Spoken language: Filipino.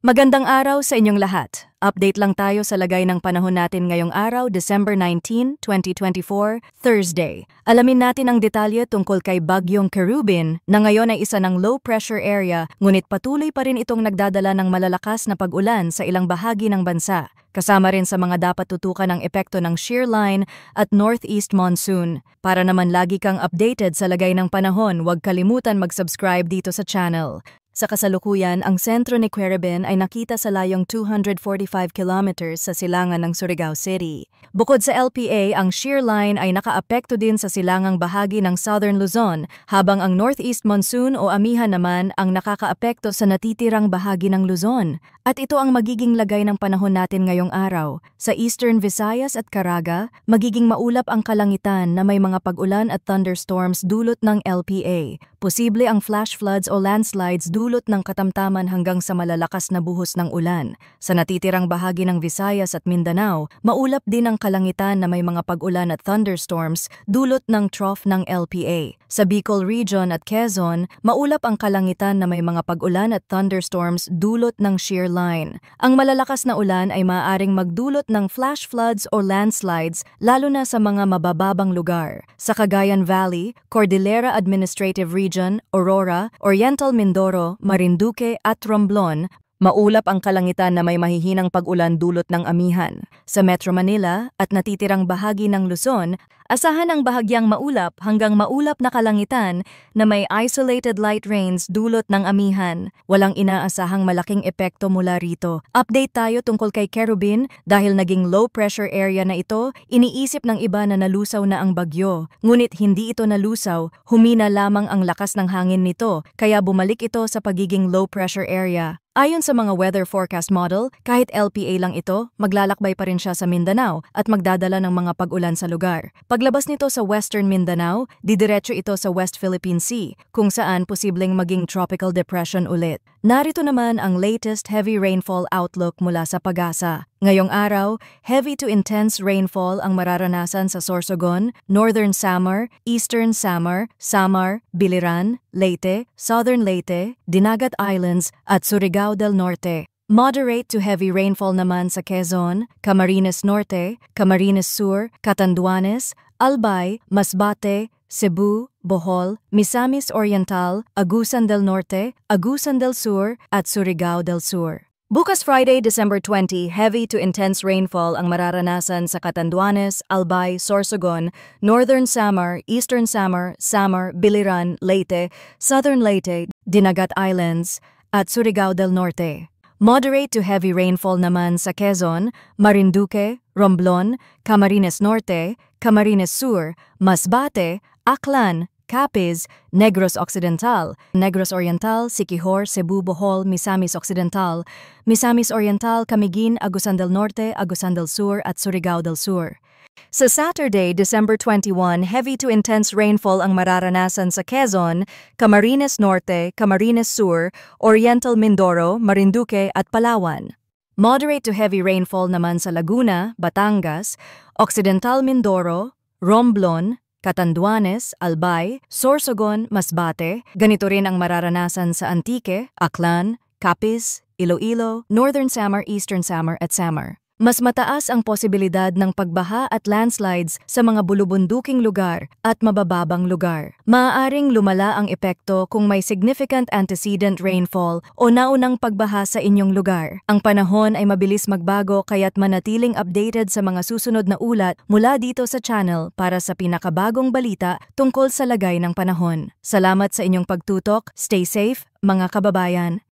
Magandang araw sa inyong lahat. Update lang tayo sa lagay ng panahon natin ngayong araw, December 19, 2024, Thursday. Alamin natin ang detalye tungkol kay Bagyong Kerubin na ngayon ay isa ng low pressure area, ngunit patuloy pa rin itong nagdadala ng malalakas na pag-ulan sa ilang bahagi ng bansa. Kasama rin sa mga dapat tutukan ang epekto ng shear line at northeast monsoon. Para naman lagi kang updated sa lagay ng panahon, huwag kalimutan mag-subscribe dito sa channel. Sa kasalukuyan, ang sentro ni Kerubin ay nakita sa layong 245 kilometers sa silangan ng Surigao City. Bukod sa LPA, ang shear line ay nakaapekto din sa silangang bahagi ng Southern Luzon, habang ang northeast monsoon o amihan naman ang nakakaapekto sa natitirang bahagi ng Luzon. At ito ang magiging lagay ng panahon natin ngayong araw. Sa Eastern Visayas at Caraga, magiging maulap ang kalangitan na may mga pag-ulan at thunderstorms dulot ng LPA. Posible ang flash floods o landslides dulot ng katamtaman hanggang sa malalakas na buhos ng ulan. Sa natitirang bahagi ng Visayas at Mindanao, maulap din ang kalangitan na may mga pag-ulan at thunderstorms dulot ng trough ng LPA. Sa Bicol Region at Quezon, maulap ang kalangitan na may mga pag-ulan at thunderstorms dulot ng shear line. Ang malalakas na ulan ay maaaring magdulot ng flash floods o landslides lalo na sa mga mabababang lugar. Sa Cagayan Valley, Cordillera Administrative Region, Aurora, Oriental Mindoro, Marinduque at Romblon, maulap ang kalangitan na may mahihinang pag-ulan dulot ng amihan. Sa Metro Manila at natitirang bahagi ng Luzon, asahan ang bahagyang maulap hanggang maulap na kalangitan na may isolated light rains dulot ng amihan. Walang inaasahang malaking epekto mula rito. Update tayo tungkol kay Kerubin dahil naging low pressure area na ito, iniisip ng iba na nalusaw na ang bagyo. Ngunit hindi ito nalusaw, humina lamang ang lakas ng hangin nito, kaya bumalik ito sa pagiging low pressure area. Ayon sa mga weather forecast model, kahit LPA lang ito, maglalakbay pa rin siya sa Mindanao at magdadala ng mga pag-ulan sa lugar. Paglabas nito sa Western Mindanao, didiretso ito sa West Philippine Sea, kung saan posibleng maging tropical depression ulit. Narito naman ang latest heavy rainfall outlook mula sa Pag-asa. Ngayong araw, heavy to intense rainfall ang mararanasan sa Sorsogon, Northern Samar, Eastern Samar, Samar, Biliran, Leyte, Southern Leyte, Dinagat Islands at Surigao del Norte. Moderate to heavy rainfall naman sa Quezon, Camarines Norte, Camarines Sur, Catanduanes, Albay, Masbate, Cebu, Bohol, Misamis Oriental, Agusan del Norte, Agusan del Sur at Surigao del Sur. Bukas Friday, December 20, heavy to intense rainfall ang mararanasan sa Catanduanes, Albay, Sorsogon, Northern Samar, Eastern Samar, Samar, Biliran, Leyte, Southern Leyte, Dinagat Islands, at Surigao del Norte. Moderate to heavy rainfall naman sa Quezon, Marinduque, Romblon, Camarines Norte, Camarines Sur, Masbate, Aklan, Capiz, Negros Occidental, Negros Oriental, Siquijor, Cebu, Bohol, Misamis Occidental, Misamis Oriental, Camiguin, Agusan del Norte, Agusan del Sur at Surigao del Sur. Sa Saturday, December 21, heavy to intense rainfall ang mararanasan sa Quezon, Camarines Norte, Camarines Sur, Oriental Mindoro, Marinduque at Palawan. Moderate to heavy rainfall naman sa Laguna, Batangas, Occidental Mindoro, Romblon, Catanduanes, Albay, Sorsogon, Masbate. Ganito rin ang mararanasan sa Antique, Aklan, Capiz, Iloilo, Northern Samar, Eastern Samar at Samar. Mas mataas ang posibilidad ng pagbaha at landslides sa mga bulubunduking lugar at mabababang lugar. Maaaring lumala ang epekto kung may significant antecedent rainfall o naunang pagbaha sa inyong lugar. Ang panahon ay mabilis magbago kaya't manatiling updated sa mga susunod na ulat mula dito sa channel para sa pinakabagong balita tungkol sa lagay ng panahon. Salamat sa inyong pagtutok. Stay safe, mga kababayan.